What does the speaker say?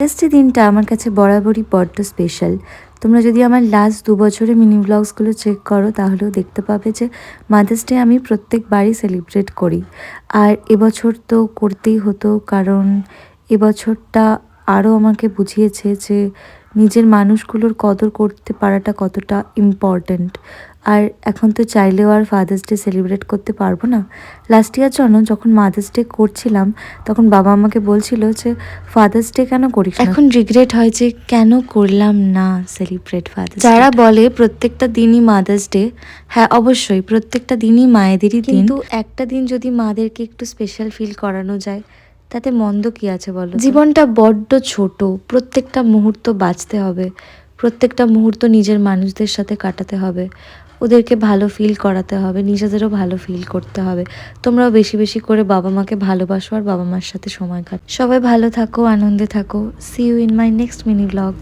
Father's day দিনটা আমার কাছে বরাবরই বড্ড স্পেশাল। তোমরা যদি আমার লাস্ট 2 বছরের মিনি ব্লগসগুলো চেক করো তাহলেও দেখতে পাবে যে মাদার্স ডে আমি প্রত্যেকবারই সেলিব্রেট করি। আর এবছর তো করতেই হতো, কারণ এবছরটা আরও আমাকে বুঝিয়েছে যে নিজের মানুষগুলোর কদর করতে পারাটা কতটা ইম্পর্ট্যান্ট। আর এখন তো চাইলেও আর ফাদার্স ডে সেলিব্রেট করতে পারবো না। লাস্ট ইয়ার জন্য যখন মাদার্স ডে করছিলাম তখন বাবা আমাকে বলছিল যে ফাদার্স ডে কেন করিস না? এখন রিগ্রেট হয় যে কেন করলাম না সেলিব্রেট ফাদার্স। যারা বলে প্রত্যেকটা দিনই মাদার্স ডে, হ্যাঁ অবশ্যই প্রত্যেকটা দিনই মায়েদেরই দিন, কিন্তু একটা দিন যদি মাদেরকে একটু স্পেশাল ফিল করানো যায় তাতে মন্দ কি আছে বলো? জীবনটা বড্ড ছোট, প্রত্যেকটা মুহূর্ত বাঁচতে হবে, প্রত্যেকটা মুহূর্ত নিজের মানুষদের সাথে কাটাতে হবে, ওদেরকে ভালো ফিল করাতে হবে, নিজেদেরও ভালো ফিল করতে হবে। তোমরাও বেশি বেশি করে বাবা মাকে ভালোবাসো আর বাবা মার সাথে সময় কাটাও। সবাই ভালো থাকো, আনন্দে থাকো। See you in my next mini blog.